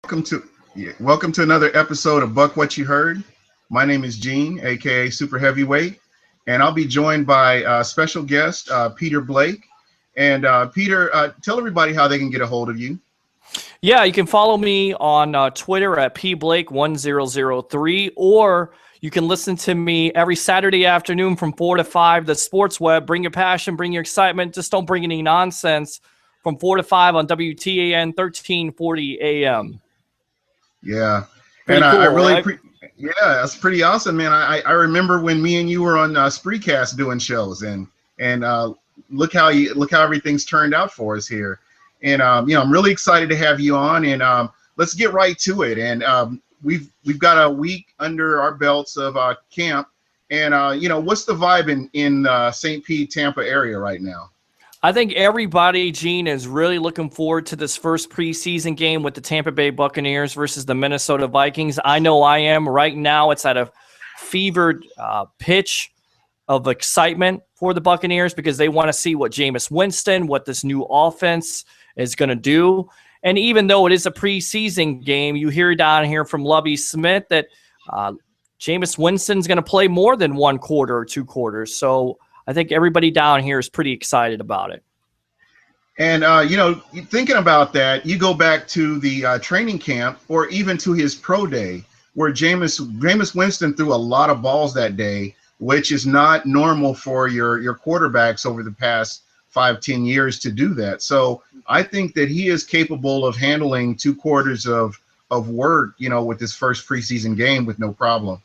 Welcome to another episode of Buc What You Heard. My name is Gene, aka Super Heavyweight, and I'll be joined by special guest Peter Blake. And Peter, tell everybody how they can get a hold of you. Yeah, you can follow me on Twitter at pblake1003, or you can listen to me every Saturday afternoon from 4 to 5, the Sports Web. Bring your passion, bring your excitement. Just don't bring any nonsense from 4 to 5 on WTAN 1340 AM. Yeah, and Pretty I cool, really, right? yeah, that's pretty awesome, man. I remember when me and you were on Spreecast doing shows, and look how everything's turned out for us here. And I'm really excited to have you on, and let's get right to it. And we've got a week under our belts of camp, and what's the vibe in St. Pete, Tampa area right now? I think everybody, Gene, is really looking forward to this first preseason game with the Tampa Bay Buccaneers versus the Minnesota Vikings. I know I am. Right now, it's at a fevered pitch of excitement for the Buccaneers because they want to see what Jameis Winston, what this new offense is going to do. And even though it is a preseason game, you hear down here from Lovie Smith that Jameis Winston's going to play more than one quarter or two quarters. So I think everybody down here is pretty excited about it. And, thinking about that, you go back to the training camp or even to his pro day where Jameis Winston threw a lot of balls that day, which is not normal for your quarterbacks over the past 5-10 years to do that. So I think that he is capable of handling two quarters of work, with this first preseason game with no problem.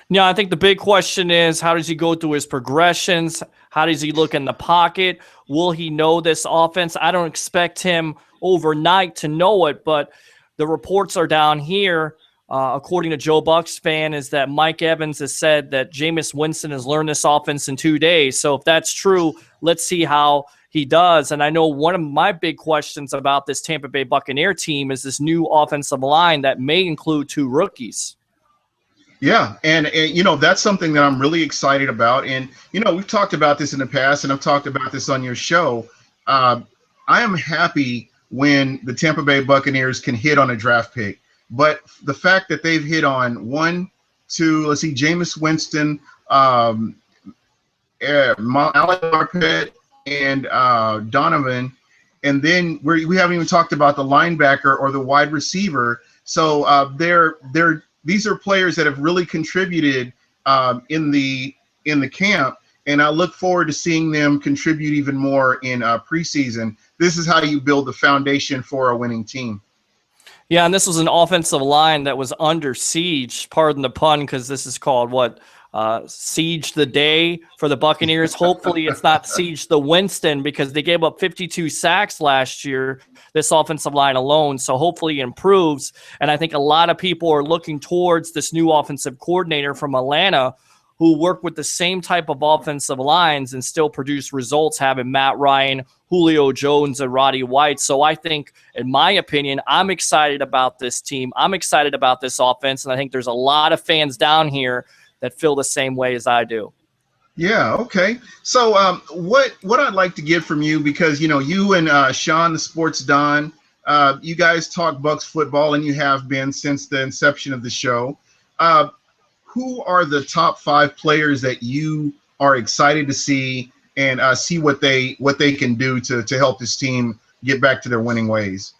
Yeah, I think the big question is, how does he go through his progressions? How does he look in the pocket? Will he know this offense? I don't expect him overnight to know it, but the reports are down here, according to Joe Bucs fan, is that Mike Evans has said that Jameis Winston has learned this offense in 2 days. So if that's true, let's see how he does. And I know one of my big questions about this Tampa Bay Buccaneer team is this new offensive line that may include two rookies. Yeah, and that's something that I'm really excited about. And we've talked about this in the past, and I've talked about this on your show. I am happy when the Tampa Bay Buccaneers can hit on a draft pick, but the fact that they've hit on Jameis Winston, Alec Marpet, and Donovan, and then we haven't even talked about the linebacker or the wide receiver. So these are players that have really contributed in the camp, and I look forward to seeing them contribute even more in preseason. This is how you build the foundation for a winning team. Yeah, and this was an offensive line that was under siege, pardon the pun, because this is called Siege the Day for the Buccaneers. Hopefully it's not Siege the Winston, because they gave up 52 sacks last year, this offensive line alone. So hopefully it improves. And I think a lot of people are looking towards this new offensive coordinator from Atlanta who worked with the same type of offensive lines and still produce results, having Matt Ryan, Julio Jones, and Roddy White. So I think, in my opinion, I'm excited about this team. I'm excited about this offense, and I think there's a lot of fans down here that feel the same way as I do. Yeah, okay. So what I'd like to get from you, because you and Sean, the Sports Don, you guys talk Bucs football, and you have been since the inception of the show. Who are the top 5 players that you are excited to see and see what they can do to help this team get back to their winning ways?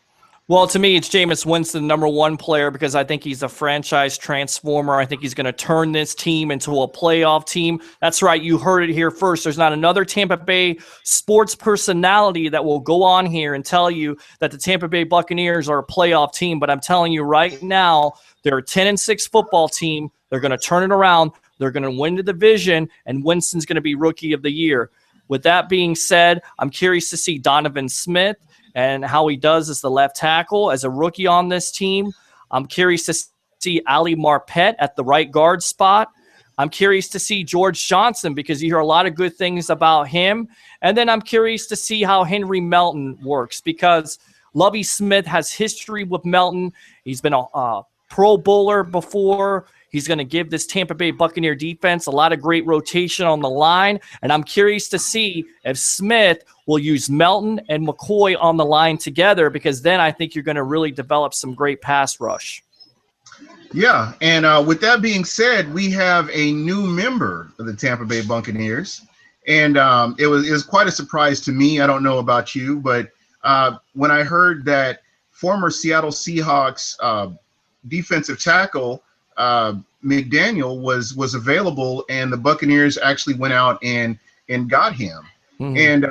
Well, to me, it's Jameis Winston, number one player, because I think he's a franchise transformer. I think he's going to turn this team into a playoff team. That's right. You heard it here first. There's not another Tampa Bay sports personality that will go on here and tell you that the Tampa Bay Buccaneers are a playoff team. But I'm telling you right now, they're a 10-6 football team. They're going to turn it around. They're going to win the division, and Winston's going to be Rookie of the Year. With that being said, I'm curious to see Donovan Smith and how he does as the left tackle as a rookie on this team. I'm curious to see Ali Marpet at the right guard spot. I'm curious to see George Johnson, because you hear a lot of good things about him. And then I'm curious to see how Henry Melton works, because Lovie Smith has history with Melton. He's been a Pro Bowler before. He's going to give this Tampa Bay Buccaneer defense a lot of great rotation on the line. And I'm curious to see if Smith will use Melton and McCoy on the line together, because then I think you're going to really develop some great pass rush. Yeah, and with that being said, we have a new member of the Tampa Bay Buccaneers, and it was quite a surprise to me. I don't know about you, but when I heard that former Seattle Seahawks defensive tackle McDaniel was available, and the Buccaneers actually went out and got him. Mm-hmm. And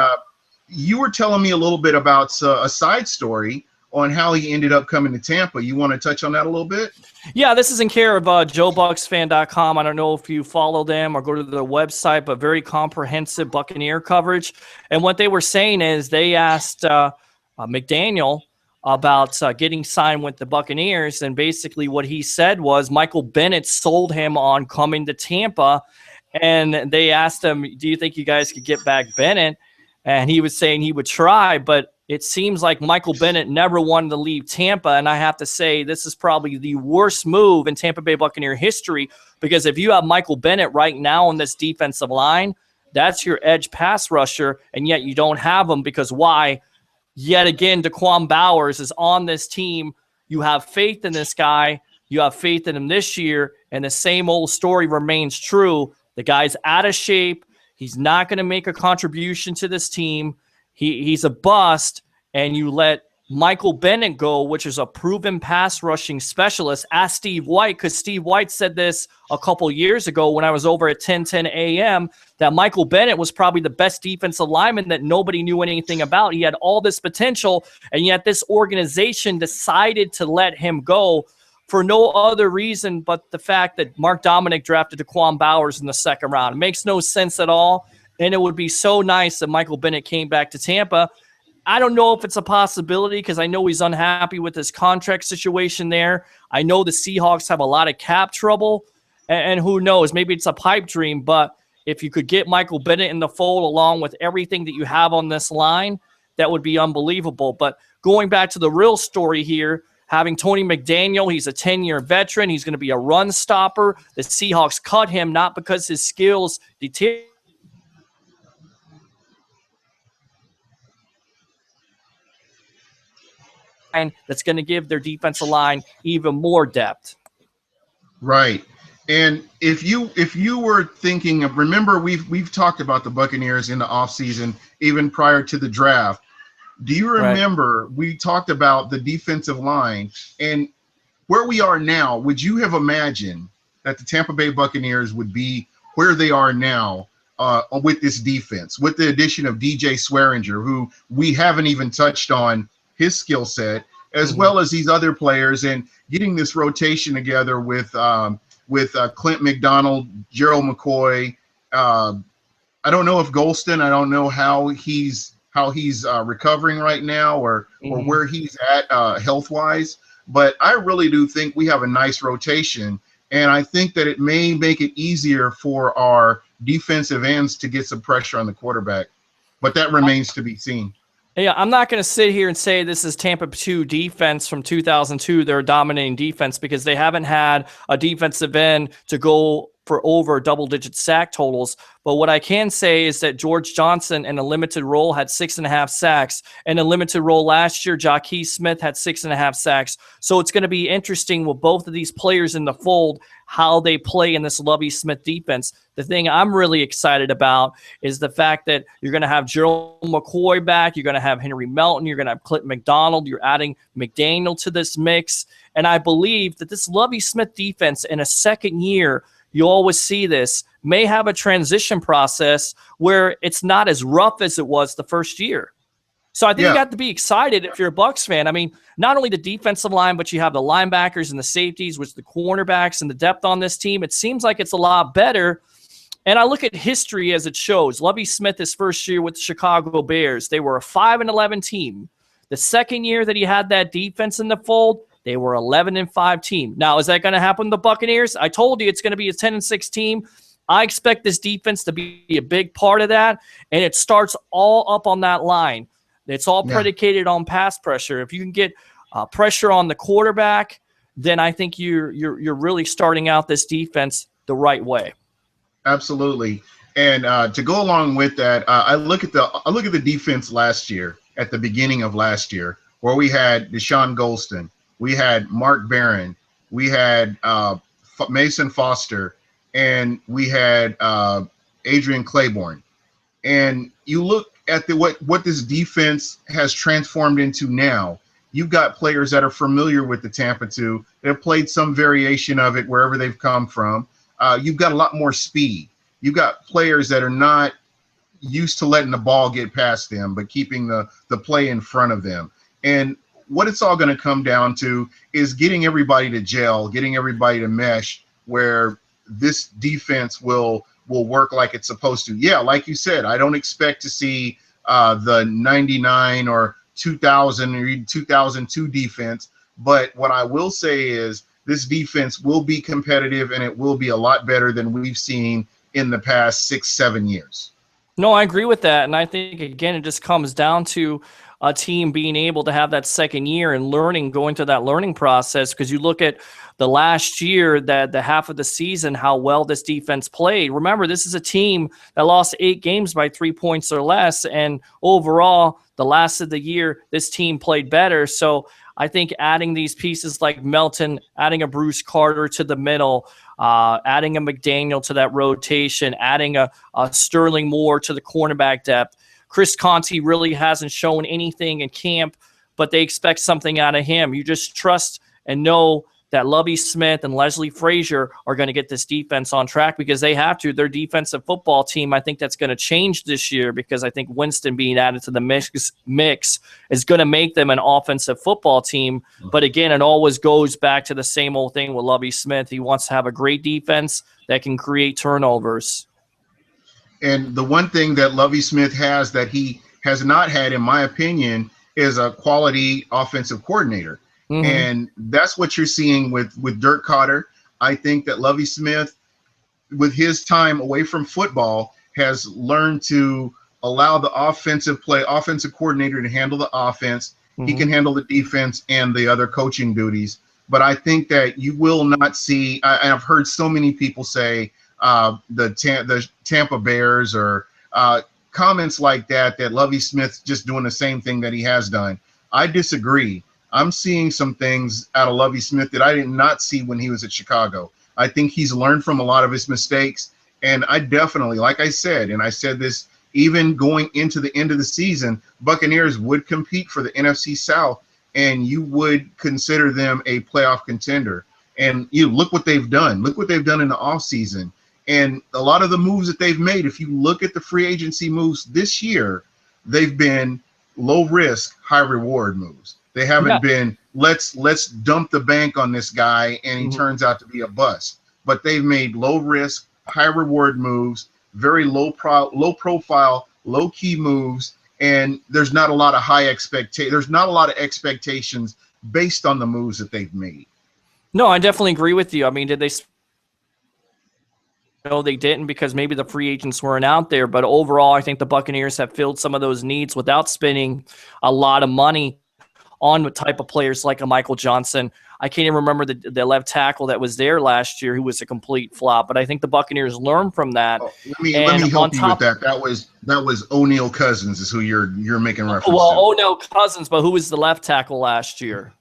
you were telling me a little bit about a side story on how he ended up coming to Tampa. You want to touch on that a little bit? Yeah, this is in care of JoeBucsFan.com. I don't know if you follow them or go to their website, but very comprehensive Buccaneer coverage. And what they were saying is they asked McDaniel about getting signed with the Buccaneers, and basically what he said was Michael Bennett sold him on coming to Tampa, and they asked him, do you think you guys could get back Bennett? And he was saying he would try, but it seems like Michael Bennett never wanted to leave Tampa, and I have to say this is probably the worst move in Tampa Bay Buccaneer history, because if you have Michael Bennett right now on this defensive line, that's your edge pass rusher, and yet you don't have him because why? Yet again, Daquan Bowers is on this team. You have faith in this guy. You have faith in him this year, and the same old story remains true. The guy's out of shape. He's not going to make a contribution to this team. He's a bust, and you let Michael Bennett go, which is a proven pass rushing specialist. Ask Steve White, because Steve White said this a couple years ago when I was over at 10:10 a.m., that Michael Bennett was probably the best defensive lineman that nobody knew anything about. He had all this potential, and yet this organization decided to let him go for no other reason but the fact that Mark Dominic drafted Daquan Bowers in the second round. It makes no sense at all. And it would be so nice if Michael Bennett came back to Tampa. I don't know if it's a possibility because I know he's unhappy with his contract situation there. I know the Seahawks have a lot of cap trouble, and who knows, maybe it's a pipe dream. But if you could get Michael Bennett in the fold along with everything that you have on this line, that would be unbelievable. But going back to the real story here, having Tony McDaniel, he's a 10-year veteran. He's going to be a run stopper. The Seahawks cut him not because his skills deteriorated. That's going to give their defensive line even more depth. Right. And if you were thinking of, remember we've talked about the Buccaneers in the offseason, even prior to the draft. Do you remember we talked about the defensive line and where we are now? Would you have imagined that the Tampa Bay Buccaneers would be where they are now with this defense, with the addition of DJ Swearinger, who we haven't even touched on his skill set, as well as these other players, and getting this rotation together with Clint McDonald, Gerald McCoy. I don't know if Golston, I don't know how he's recovering right now or where he's at health-wise, but I really do think we have a nice rotation, and I think that it may make it easier for our defensive ends to get some pressure on the quarterback, but that remains to be seen. Yeah, I'm not going to sit here and say this is Tampa 2 defense from 2002. They're a dominating defense because they haven't had a defensive end to go for over double-digit sack totals. But what I can say is that George Johnson in a limited role had 6.5 sacks. In a limited role last year, Jaquez Smith had 6.5 sacks. So it's going to be interesting with both of these players in the fold, how they play in this Lovie Smith defense. The thing I'm really excited about is the fact that you're going to have Gerald McCoy back. You're going to have Henry Melton. You're going to have Clint McDonald. You're adding McDaniel to this mix. And I believe that this Lovie Smith defense in a second year, you always see this, may have a transition process where it's not as rough as it was the first year. So I think you got to be excited if you're a Bucs fan. I mean, not only the defensive line, but you have the linebackers and the safeties, which the cornerbacks and the depth on this team. It seems like it's a lot better. And I look at history as it shows. Lovie Smith, his first year with the Chicago Bears, they were a 5-11 team. The second year that he had that defense in the fold, they were 11-5 team. Now, is that going to happen to the Buccaneers? I told you it's going to be a 10-6 team. I expect this defense to be a big part of that, and it starts all up on that line. It's all predicated on pass pressure. If you can get pressure on the quarterback, then I think you're really starting out this defense the right way. Absolutely. And to go along with that, I look at the defense last year, at the beginning of last year, where we had Deshaun Golston, we had Mark Barron, we had Mason Foster, and we had Adrian Claiborne. And you look at what this defense has transformed into now. You've got players that are familiar with the Tampa 2, that have played some variation of it wherever they've come from. You've got a lot more speed. You've got players that are not used to letting the ball get past them, but keeping the play in front of them. And what it's all going to come down to is getting everybody to gel, getting everybody to mesh, where this defense will work like it's supposed to. Yeah, like you said, I don't expect to see the 99 or 2000 or even 2002 defense, but what I will say is this defense will be competitive, and it will be a lot better than we've seen in the past 6-7 years. No, I agree with that. And I think, again, it just comes down to a team being able to have that second year and learning, going through that learning process. Because you look at the last year, that the half of the season, how well this defense played. Remember, this is a team that lost 8 games by 3 points or less. And overall, the last of the year, this team played better. So I think adding these pieces like Melton, adding a Bruce Carter to the middle, adding a McDaniel to that rotation, adding a Sterling Moore to the cornerback depth. Chris Conte really hasn't shown anything in camp, but they expect something out of him. You just trust and know that Lovie Smith and Leslie Frazier are going to get this defense on track, because they have to. Their defensive football team, I think that's going to change this year, because I think Winston being added to the mix is going to make them an offensive football team. But again, it always goes back to the same old thing with Lovie Smith. He wants to have a great defense that can create turnovers. And the one thing that Lovie Smith has that he has not had, in my opinion, is a quality offensive coordinator. Mm-hmm. And that's what you're seeing with Dirk Cotter. I think that Lovie Smith, with his time away from football, has learned to allow the offensive coordinator to handle the offense. Mm-hmm. He can handle the defense and the other coaching duties. But I think that you will not see, I've heard so many people say the Tampa Bears or comments like that Lovie Smith's just doing the same thing that he has done. I disagree. I'm seeing some things out of Lovie Smith that I did not see when he was at Chicago. I think he's learned from a lot of his mistakes. And I definitely, like I said, and I said this even going into the end of the season, Buccaneers would compete for the NFC South, and you would consider them a playoff contender. And you look what they've done. Look what they've done in the offseason. And a lot of the moves that they've made, if you look at the free agency moves this year, they've been low risk, high reward moves. They haven't been, let's dump the bank on this guy and he turns out to be a bust. But they've made low risk, high reward moves, very low profile, low key moves, and there's not a lot of there's not a lot of expectations based on the moves that they've made. No, I definitely agree with you. I mean, did they? No, they didn't, because maybe the free agents weren't out there. But overall, I think the Buccaneers have filled some of those needs without spending a lot of money on the type of players like a Michael Johnson. I can't even remember the left tackle that was there last year who was a complete flop. But I think the Buccaneers learned from that. Let me help you with that. That was O'Neal Cousins is who you're making reference to. Well, O'Neal Cousins, but who was the left tackle last year?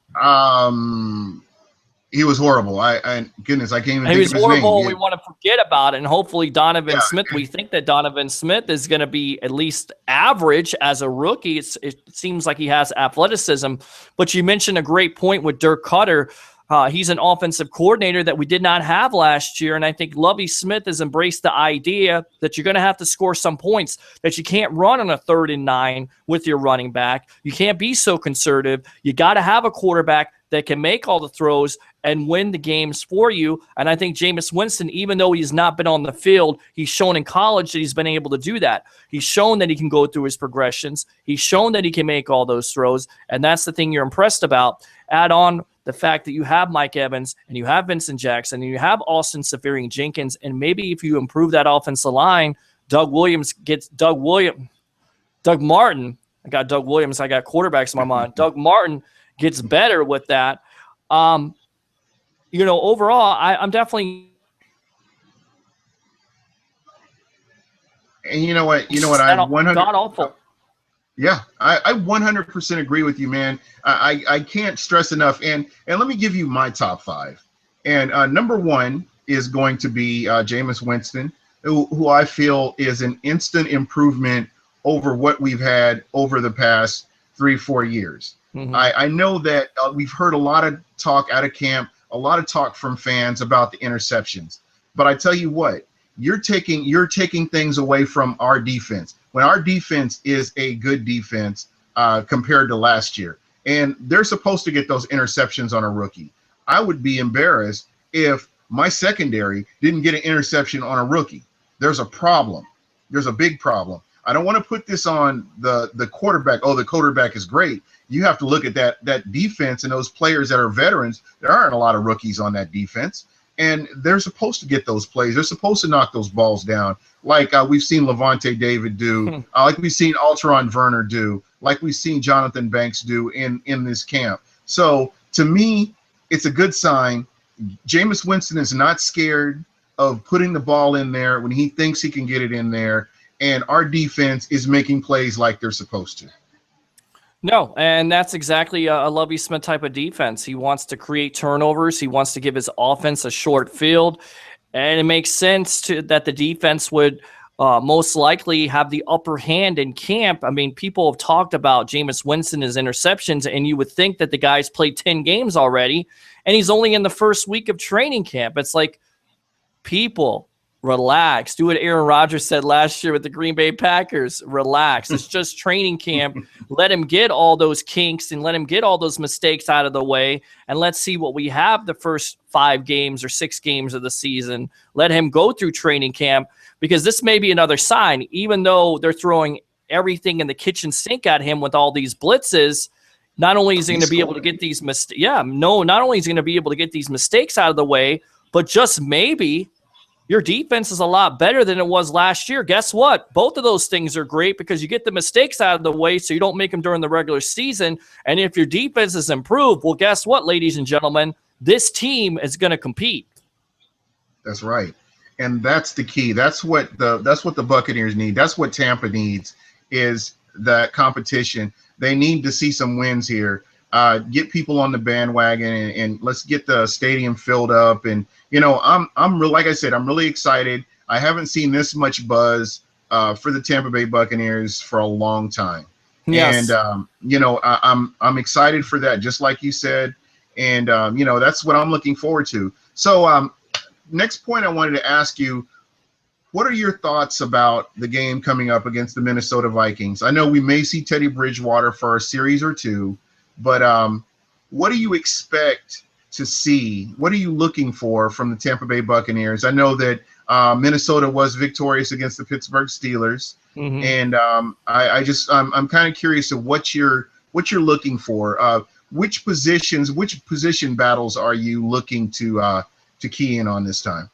He was horrible. I can't even think of his name. He was horrible. We want to forget about it. And hopefully Donovan Smith, we think that Donovan Smith is going to be at least average as a rookie. It seems like he has athleticism. But you mentioned a great point with Dirk Cotter. He's an offensive coordinator that we did not have last year. And I think Lovie Smith has embraced the idea that you're going to have to score some points, that you can't run on a 3rd and 9 with your running back. You can't be so conservative. You got to have a quarterback that can make all the throws and win the games for you. And I think Jameis Winston, even though he's not been on the field, he's shown in college that he's been able to do that. He's shown that he can go through his progressions. He's shown that he can make all those throws. And that's the thing you're impressed about. Add on the fact that you have Mike Evans and you have Vincent Jackson and you have Austin Seferian-Jenkins. And maybe if you improve that offensive line, Doug Martin. I got Doug Williams. I got quarterbacks in my mind. Doug Martin gets better with that. overall, I'm definitely. And you know what? I 100. God awful. Yeah, I 100% agree with you, man. I can't stress enough. And let me give you my top five. And number one is going to be Jameis Winston, who I feel is an instant improvement over what we've had over the past 3-4 years. Mm-hmm. I know that we've heard a lot of talk out of camp, a lot of talk from fans about the interceptions. But I tell you what, you're taking things away from our defense when our defense is a good defense compared to last year. And they're supposed to get those interceptions on a rookie. I would be embarrassed if my secondary didn't get an interception on a rookie. There's a problem. There's a big problem. I don't want to put this on the quarterback. Oh, the quarterback is great. You have to look at that defense and those players that are veterans. There aren't a lot of rookies on that defense. And they're supposed to get those plays. They're supposed to knock those balls down, like we've seen Levante David do, like we've seen Alteron Werner do, like we've seen Jonathan Banks do in this camp. So to me, it's a good sign. Jameis Winston is not scared of putting the ball in there when he thinks he can get it in there, and our defense is making plays like they're supposed to. No, and that's exactly a Lovie Smith type of defense. He wants to create turnovers. He wants to give his offense a short field, and it makes sense that the defense would most likely have the upper hand in camp. I mean, people have talked about Jameis Winston, his interceptions, and you would think that the guy's played 10 games already, and he's only in the first week of training camp. It's like, people, relax. Do what Aaron Rodgers said last year with the Green Bay Packers. Relax. It's just training camp. Let him get all those kinks and let him get all those mistakes out of the way. And let's see what we have the first 5 games or 6 games of the season. Let him go through training camp, because this may be another sign. Even though they're throwing everything in the kitchen sink at him with all these blitzes, not only is he going to be able to get these not only is he going to be able to get these mistakes out of the way, but just maybe your defense is a lot better than it was last year. Guess what? Both of those things are great, because you get the mistakes out of the way so you don't make them during the regular season. And if your defense is improved, well, guess what, ladies and gentlemen? This team is going to compete. That's right. And that's the key. That's what the Buccaneers need. That's what Tampa needs, is that competition. They need to see some wins here. Get people on the bandwagon, and let's get the stadium filled up. And like I said, I'm really excited. I haven't seen this much buzz for the Tampa Bay Buccaneers for a long time. Yes. And I'm excited for that, just like you said. And that's what I'm looking forward to. So next point I wanted to ask you, what are your thoughts about the game coming up against the Minnesota Vikings? I know we may see Teddy Bridgewater for a series or two, but what do you expect to see? What are you looking for from the Tampa Bay Buccaneers? I know that Minnesota was victorious against the Pittsburgh Steelers, and I'm kind of curious of what you're looking for. Which position battles are you looking to key in on this time?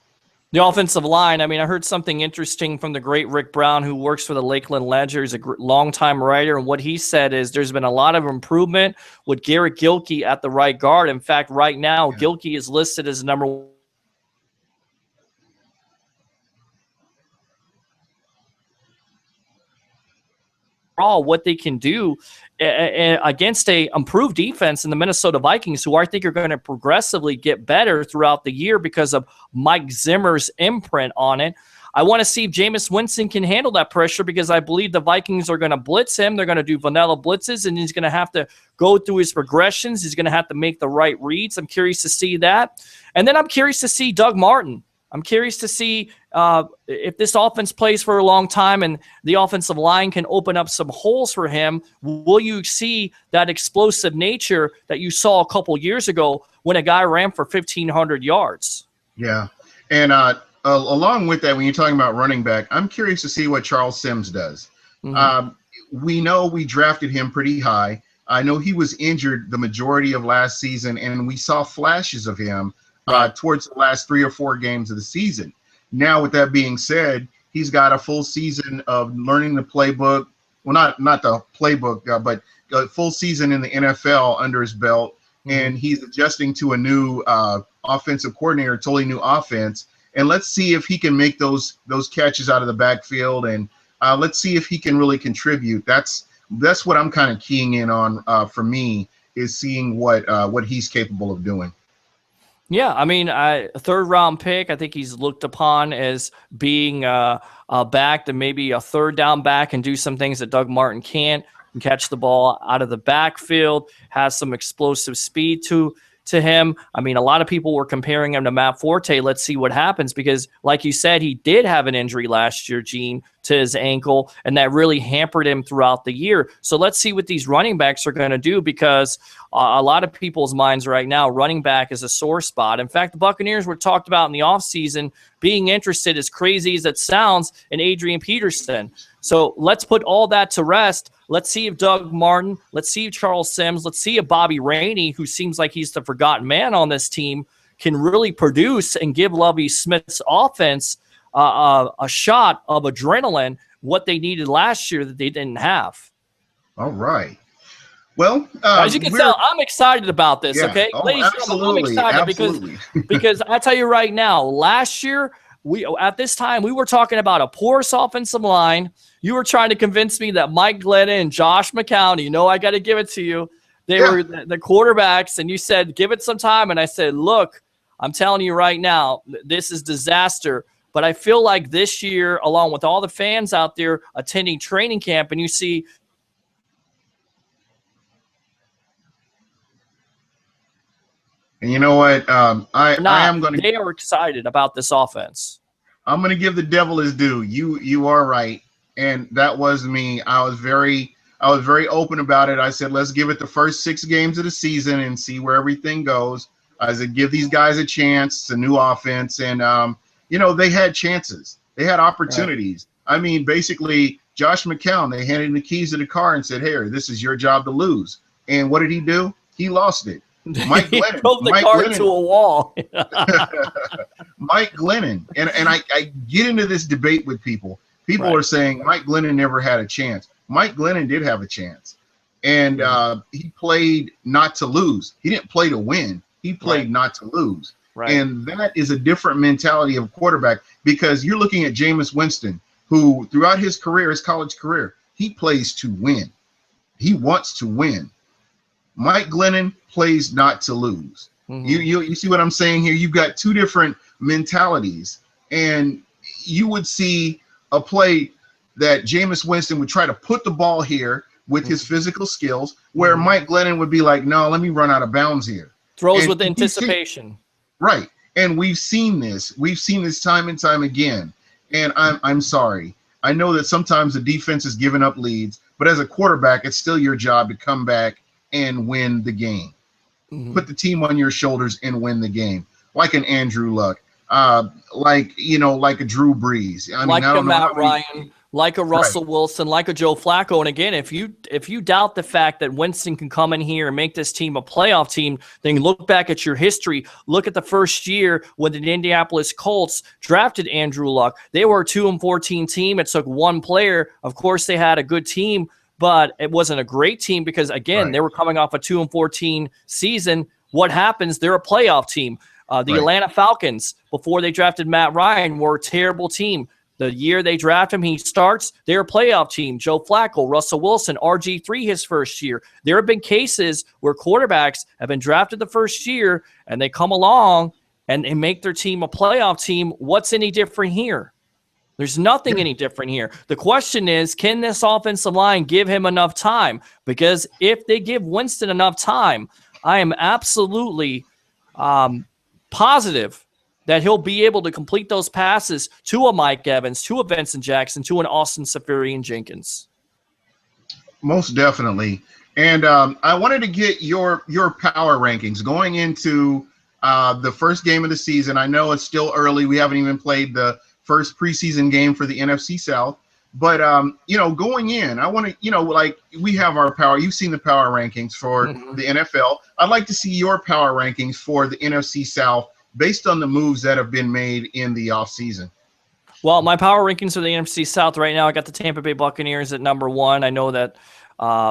The offensive line. I mean, I heard something interesting from the great Rick Brown, who works for the Lakeland Ledger. He's a longtime writer, and what he said is there's been a lot of improvement with Garrett Gilkey at the right guard. In fact, right now, Gilkey is listed as number 1. What they can do against a improved defense in the Minnesota Vikings, who I think are going to progressively get better throughout the year because of Mike Zimmer's imprint on it. I want to see if Jameis Winston can handle that pressure, because I believe the Vikings are going to blitz him. They're going to do vanilla blitzes, and he's going to have to go through his progressions. He's going to have to make the right reads. I'm curious to see that. And then I'm curious to see Doug Martin. I'm curious to see if this offense plays for a long time and the offensive line can open up some holes for him. Will you see that explosive nature that you saw a couple years ago when a guy ran for 1,500 yards? Yeah. And along with that, when you're talking about running back, I'm curious to see what Charles Sims does. We know we drafted him pretty high. I know he was injured the majority of last season, and we saw flashes of him towards the last 3 or 4 games of the season. Now, with that being said, he's got a full season of learning the playbook. Well, not the playbook, but a full season in the NFL under his belt. and he's adjusting to a new offensive coordinator, totally new offense. And let's see if he can make those catches out of the backfield, and let's see if he can really contribute. That's what I'm kind of keying in on for me, is seeing what he's capable of doing. Yeah, I mean, a third-round pick. I think he's looked upon as being a back that maybe a third down back and do some things that Doug Martin can't. Can catch the ball out of the backfield, has some explosive speed to him. I mean, a lot of people were comparing him to Matt Forte. Let's see what happens, because like you said, he did have an injury last year, Gene, to his ankle, and that really hampered him throughout the year. So let's see what these running backs are going to do, because a lot of people's minds right now, running back is a sore spot. In fact, the Buccaneers were talked about in the offseason being interested, as crazy as it sounds, in Adrian Peterson. So let's put all that to rest. Let's see if Doug Martin, let's see if Charles Sims, let's see if Bobby Rainey, who seems like he's the forgotten man on this team, can really produce and give Lovie Smith's offense a shot of adrenaline, what they needed last year that they didn't have. All right. Well, as you can tell, I'm excited about this. Yeah. Okay, ladies and gentlemen, I'm excited because I tell you right now, last year at this time we were talking about a porous offensive line. You were trying to convince me that Mike Glennon and Josh McCown, I got to give it to you, they were the quarterbacks, and you said give it some time, and I said, look, I'm telling you right now, this is disaster. But I feel like this year, along with all the fans out there attending training camp, and you see. And you know what? I am going to. They are excited about this offense. I'm going to give the devil his due. You are right, and that was me. I was very open about it. I said, let's give it the first 6 games of the season and see where everything goes. I said, give these guys a chance. It's a new offense, and they had chances. They had opportunities. Right. I mean, basically, Josh McCown, they handed him the keys to the car and said, "Here, this is your job to lose." And what did he do? He lost it. Mike Glennon drove the car to a wall. Mike Glennon, and I get into this debate with people. People are saying Mike Glennon never had a chance. Mike Glennon did have a chance, and he played not to lose. He didn't play to win. He played not to lose. Right. And that is a different mentality of a quarterback, because you're looking at Jameis Winston, who throughout his career, his college career, he plays to win. He wants to win. Mike Glennon plays not to lose. Mm-hmm. You see what I'm saying here? You've got two different mentalities, and you would see a play that Jameis Winston would try to put the ball here with his physical skills, where Mike Glennon would be like, no, let me run out of bounds here. Throws with anticipation. Right. And we've seen this. We've seen this time and time again. And I'm sorry. I know that sometimes the defense is giving up leads, but as a quarterback, it's still your job to come back and win the game. Mm-hmm. Put the team on your shoulders and win the game. Like an Andrew Luck, like a Drew Brees. I mean, a Matt Ryan, like a Russell Wilson, like a Joe Flacco. And again, if you doubt the fact that Winston can come in here and make this team a playoff team, then look back at your history. Look at the first year when the Indianapolis Colts drafted Andrew Luck. They were a 2-14 team. It took one player. Of course, they had a good team, but it wasn't a great team because, again, they were coming off a 2-14 season. What happens? They're a playoff team. The Atlanta Falcons, before they drafted Matt Ryan, were a terrible team. The year they draft him, he starts, they're a playoff team. Joe Flacco, Russell Wilson, RG3 his first year. There have been cases where quarterbacks have been drafted the first year and they come along and make their team a playoff team. What's any different here? There's nothing any different here. The question is, can this offensive line give him enough time? Because if they give Winston enough time, I am absolutely positive that he'll be able to complete those passes to a Mike Evans, to a Vincent Jackson, to an Austin Seferian-Jenkins. Most definitely. And I wanted to get your power rankings going into the first game of the season. I know it's still early. We haven't even played the first preseason game for the NFC South. But, going in, I want to, we have our power. You've seen the power rankings for the NFL. I'd like to see your power rankings for the NFC South based on the moves that have been made in the offseason. Well, my power rankings for the NFC South right now, I got the Tampa Bay Buccaneers at number 1. I know that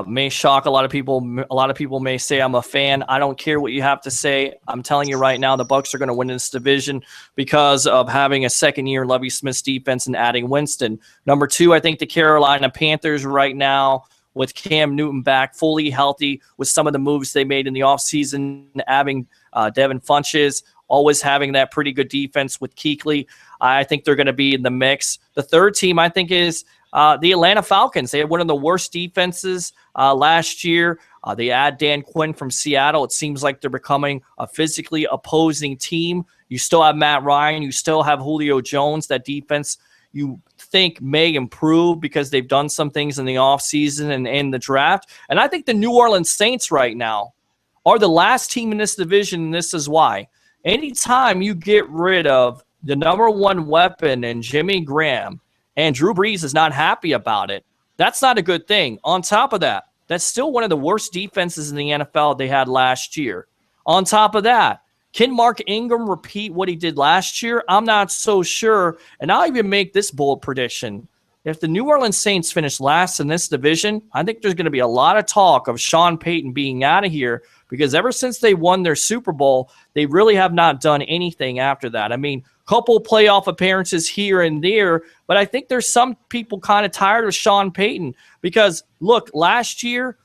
May shock a lot of people. A lot of people may say I'm a fan. I don't care what you have to say. I'm telling you right now, the Bucs are going to win this division because of having a second-year Lovie Smith's defense and adding Winston. Number 2, I think the Carolina Panthers right now, with Cam Newton back fully healthy, with some of the moves they made in the offseason, having Devin Funchess, always having that pretty good defense with Kuechly. I think they're going to be in the mix. The third team, I think, is the Atlanta Falcons. They had one of the worst defenses last year. They add Dan Quinn from Seattle. It seems like they're becoming a physically opposing team. You still have Matt Ryan. You still have Julio Jones. That defense you think may improve because they've done some things in the offseason and in the draft. And I think the New Orleans Saints right now are the last team in this division, and this is why. Anytime you get rid of the number 1 weapon in Jimmy Graham, and Drew Brees is not happy about it, that's not a good thing. On top of that, that's still one of the worst defenses in the NFL they had last year. On top of that, can Mark Ingram repeat what he did last year? I'm not so sure. And I'll even make this bold prediction. If the New Orleans Saints finish last in this division, I think there's going to be a lot of talk of Sean Payton being out of here, because ever since they won their Super Bowl, they really have not done anything after that. I mean, couple playoff appearances here and there, but I think there's some people kind of tired of Sean Payton because, look, last year,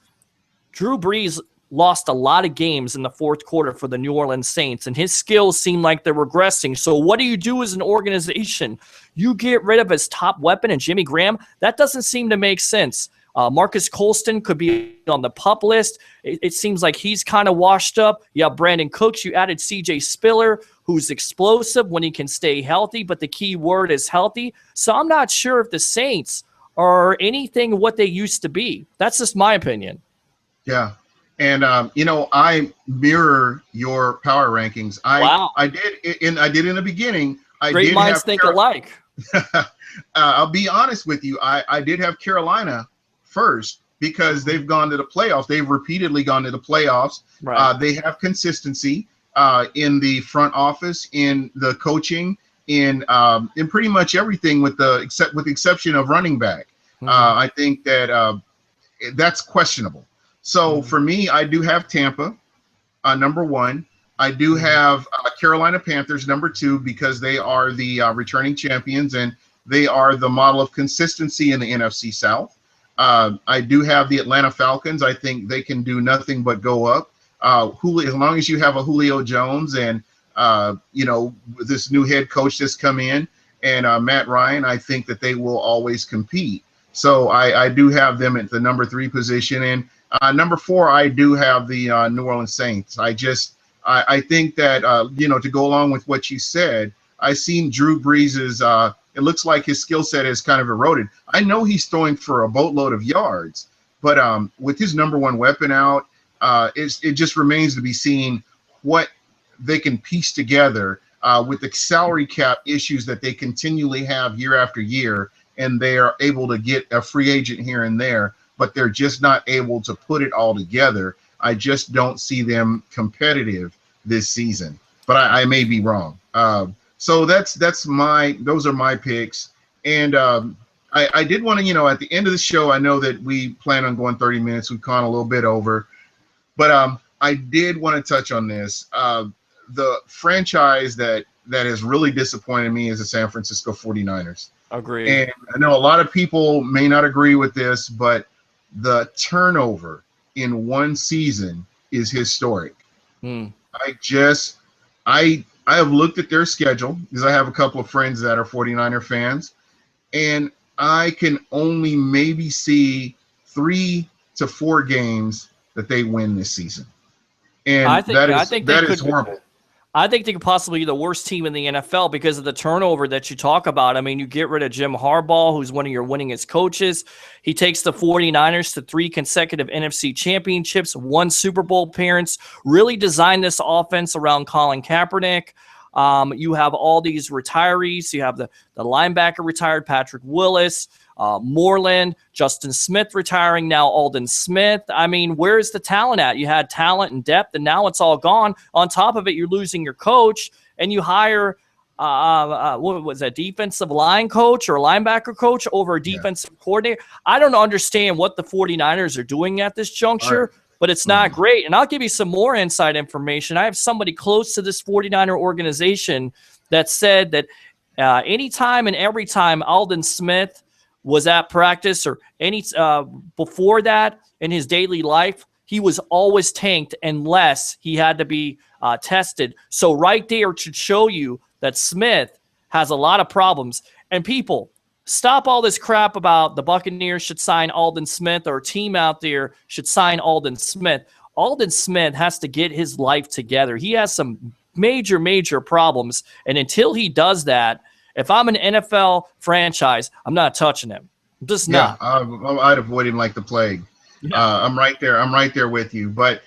Drew Brees lost a lot of games in the fourth quarter for the New Orleans Saints, and his skills seem like they're regressing. So what do you do as an organization? You get rid of his top weapon and Jimmy Graham? That doesn't seem to make sense. Marcus Colston could be on the PUP list. It seems like he's kind of washed up. You have Brandon Cooks. You added C.J. Spiller, who's explosive when he can stay healthy, but the key word is healthy. So I'm not sure if the Saints are anything what they used to be. That's just my opinion. Yeah. And, I mirror your power rankings. I did in the beginning. Great minds think alike. I'll be honest with you. I did have Carolina first because they've gone to the playoffs. They've repeatedly gone to the playoffs. Right. They have consistency in the front office, in the coaching, in pretty much everything with the exception of running back. Mm-hmm. I think that that's questionable. So for me, I do have Tampa, number 1. I do have Carolina Panthers, number 2, because they are the returning champions and they are the model of consistency in the NFC South. I do have the Atlanta Falcons. I think they can do nothing but go up. Julio, as long as you have a Julio Jones and, this new head coach that's come in and Matt Ryan, I think that they will always compete. So I do have them at the number 3 position. And number 4, I do have the New Orleans Saints. I think that, to go along with what you said, I've seen Drew Brees's, it looks like his skill set has kind of eroded. I know he's throwing for a boatload of yards, but with his number 1 weapon out, it just remains to be seen what they can piece together with the salary cap issues that they continually have year after year, and they are able to get a free agent here and there, but they're just not able to put it all together. I just don't see them competitive this season, but I may be wrong. So those are my picks. And I did want to, at the end of the show, I know that we plan on going 30 minutes. We've gone a little bit over, but I did want to touch on this. The franchise that has really disappointed me is the San Francisco 49ers. Agree. And I know a lot of people may not agree with this, but the turnover in one season is historic. I have looked at their schedule because I have a couple of friends that are 49er fans, and I can only maybe see 3 to 4 games that they win this season. And that is horrible. I think they could possibly be the worst team in the NFL because of the turnover that you talk about. I mean, you get rid of Jim Harbaugh, who's one of your winningest coaches. He takes the 49ers to 3 consecutive NFC championships, 1 Super Bowl appearance, really designed this offense around Colin Kaepernick. You have all these retirees. You have the linebacker retired, Patrick Willis, Moreland, Justin Smith retiring, now Aldon Smith. I mean, where's the talent at? You had talent and depth, and now it's all gone. On top of it, you're losing your coach, and you hire what was that, defensive line coach or linebacker coach over a Yeah. defensive coordinator. I don't understand what the 49ers are doing at this All right. juncture, but it's not great. And I'll give you some more inside information. I have somebody close to this 49er organization that said that anytime and every time Aldon Smith was at practice or any before that in his daily life, he was always tanked unless he had to be tested. So right there should show you that Smith has a lot of problems. And people, stop all this crap about the Buccaneers should sign Aldon Smith or a team out there should sign Aldon Smith. Aldon Smith has to get his life together. He has some major, major problems. And until he does that, if I'm an NFL franchise, I'm not touching him. I'm just not. I'd avoid him like the plague. Yeah. I'm right there. I'm right there with you. But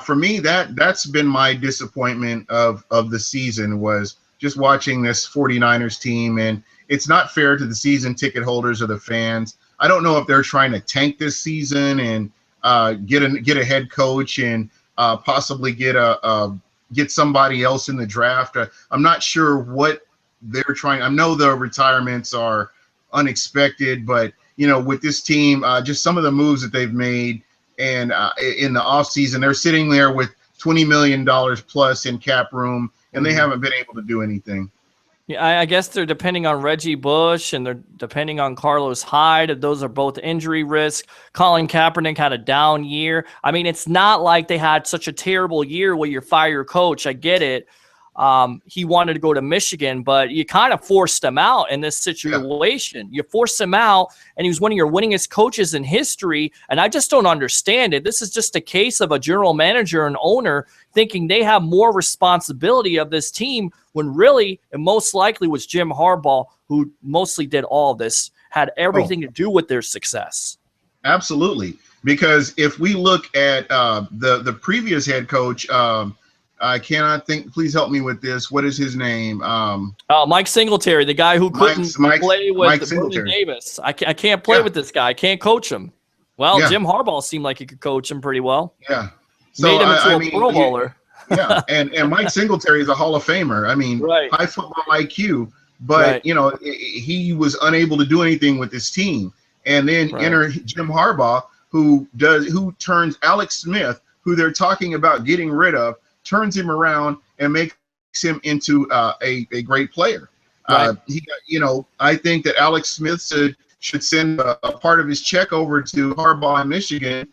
for me, that's been my disappointment of the season, was just watching this 49ers team. And it's not fair to the season ticket holders or the fans. I don't know if they're trying to tank this season and get a head coach and possibly get somebody else in the draft. I'm not sure what they're trying. I know the retirements are unexpected, but with this team, just some of the moves that they've made, and in the offseason, they're sitting there with $20 million plus in cap room, and they haven't been able to do anything. Yeah, I guess they're depending on Reggie Bush and they're depending on Carlos Hyde. Those are both injury risk. Colin Kaepernick had a down year. I mean, it's not like they had such a terrible year where you fire your coach. I get it. He wanted to go to Michigan, but you kind of forced him out in this situation. Yeah. You forced him out, and he was one of your winningest coaches in history, and I just don't understand it. This is just a case of a general manager and owner thinking they have more responsibility of this team when really, and most likely, was Jim Harbaugh, who mostly did all this, had everything to do with their success. Absolutely, because if we look at the previous head coach, I cannot think. Please help me with this. What is his name? Mike Singletary, the guy who couldn't play with Vernon Davis. I can't play with this guy. I can't coach him. Well, Jim Harbaugh seemed like he could coach him pretty well. Yeah. So, made him into a Pro Bowler. Yeah, and Mike Singletary is a Hall of Famer. I mean, high football IQ, but he was unable to do anything with his team. And then enter Jim Harbaugh, who turns Alex Smith, who they're talking about getting rid of, turns him around and makes him into a great player. I think that Alex Smith should send a part of his check over to Harbaugh in Michigan,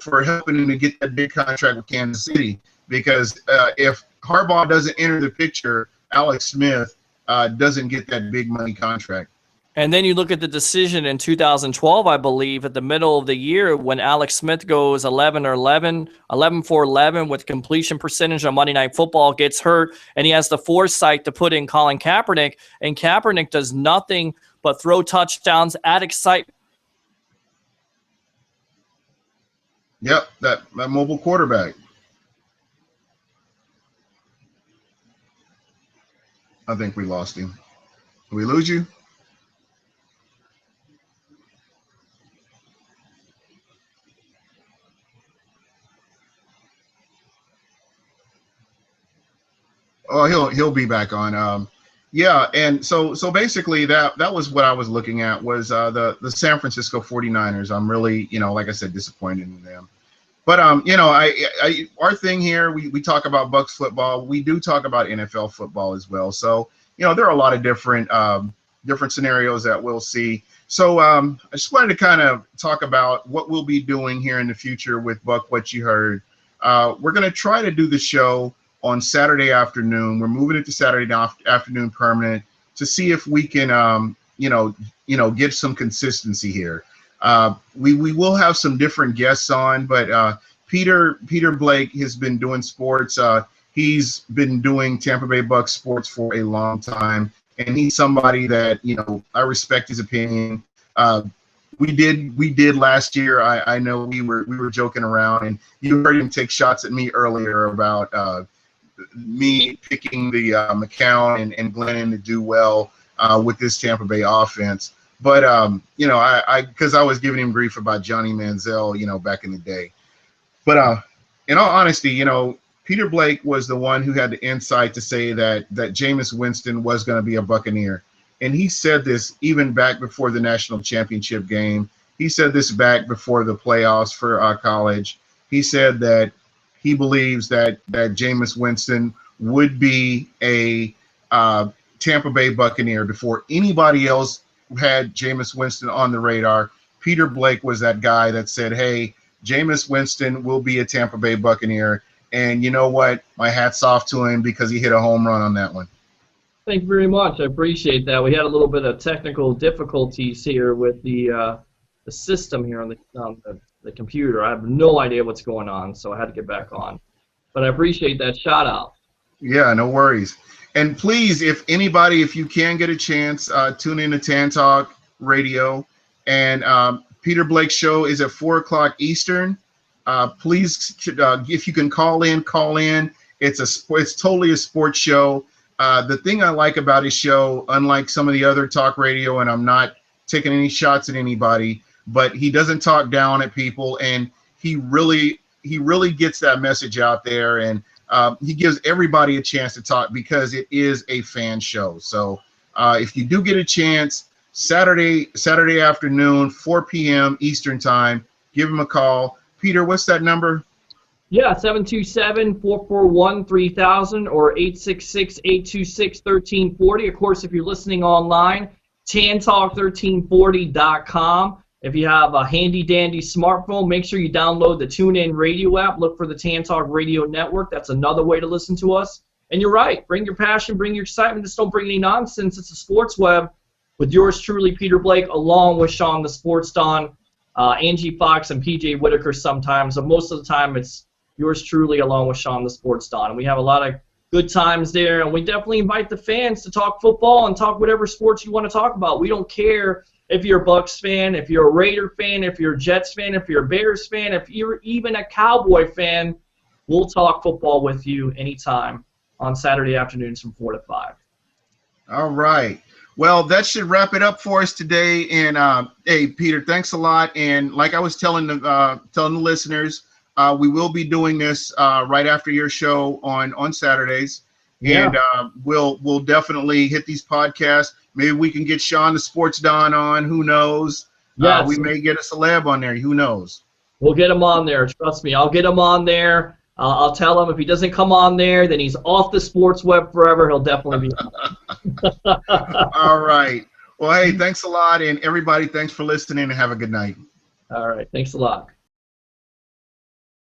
for helping him to get that big contract with Kansas City. Because if Harbaugh doesn't enter the picture, Alex Smith doesn't get that big money contract. And then you look at the decision in 2012, I believe, at the middle of the year when Alex Smith goes 11 for 11 with completion percentage on Monday Night Football, gets hurt, and he has the foresight to put in Colin Kaepernick, and Kaepernick does nothing but throw touchdowns, add excitement. Yep, that mobile quarterback. I think we lost him. Did we lose you? Oh, he'll be back on. And so basically that was what I was looking at, was the San Francisco 49ers. I'm really, like I said, disappointed in them. But our thing here, we talk about Bucs football. We do talk about NFL football as well. So there are a lot of different scenarios that we'll see. So I just wanted to kind of talk about what we'll be doing here in the future with Buc What You Heard. We're going to try to do the show on Saturday afternoon. We're moving it to Saturday afternoon permanent to see if we can, get some consistency here. We will have some different guests on, but Peter Blake has been doing sports. He's been doing Tampa Bay Bucs sports for a long time, and he's somebody that I respect his opinion. We did last year. I know we were joking around, and you heard him take shots at me earlier about me picking the McCown and Glennon to do well with this Tampa Bay offense. But because I was giving him grief about Johnny Manziel, back in the day. But in all honesty, Peter Blake was the one who had the insight to say that Jameis Winston was going to be a Buccaneer. And he said this even back before the national championship game. He said this back before the playoffs for college. He said that he believes that Jameis Winston would be a Tampa Bay Buccaneer before anybody else had Jameis Winston on the radar. Peter Blake was that guy that said, hey, Jameis Winston will be a Tampa Bay Buccaneer. And you know what? My hat's off to him because he hit a home run on that one. Thank you very much. I appreciate that. We had a little bit of technical difficulties here with the system here on the computer. I have no idea what's going on, so I had to get back on. But I appreciate that shout out. Yeah, no worries. And please, if you can get a chance, tune in to Tan Talk Radio. And Peter Blake's show is at 4 o'clock Eastern. Please, if you can call in. It's totally a sports show. The thing I like about his show, unlike some of the other talk radio, and I'm not taking any shots at anybody, but he doesn't talk down at people, and he really gets that message out there, and he gives everybody a chance to talk because it is a fan show. So if you do get a chance, Saturday afternoon, 4 p.m. Eastern time, give him a call. Peter, what's that number? Yeah, 727-441-3000 or 866-826-1340. Of course, if you're listening online, tantalk1340.com. If you have a handy-dandy smartphone, make sure you download the TuneIn Radio app. Look for the Tan Talk Radio Network. That's another way to listen to us. And you're right. Bring your passion, bring your excitement. Just don't bring any nonsense. It's a sports web with yours truly, Peter Blake, along with Sean the Sports Don, Angie Fox, and PJ Whitaker sometimes. But most of the time, it's yours truly, along with Sean the Sports Don. And we have a lot of good times there. And we definitely invite the fans to talk football and talk whatever sports you want to talk about. We don't care if you're a Bucs fan, if you're a Raider fan, if you're a Jets fan, if you're a Bears fan, if you're even a Cowboy fan, we'll talk football with you anytime on Saturday afternoons from 4 to 5. All right. Well, that should wrap it up for us today. And hey, Peter, thanks a lot. And like I was telling the listeners, we will be doing this right after your show on Saturdays. Yeah. And we'll definitely hit these podcasts. Maybe we can get Sean the Sports Don on. Who knows? Yes. We may get a celeb on there. Who knows? We'll get him on there. Trust me. I'll get him on there. I'll tell him if he doesn't come on there, then he's off the sports web forever. He'll definitely be on. All right. Well, hey, thanks a lot. And everybody, thanks for listening and have a good night. All right. Thanks a lot.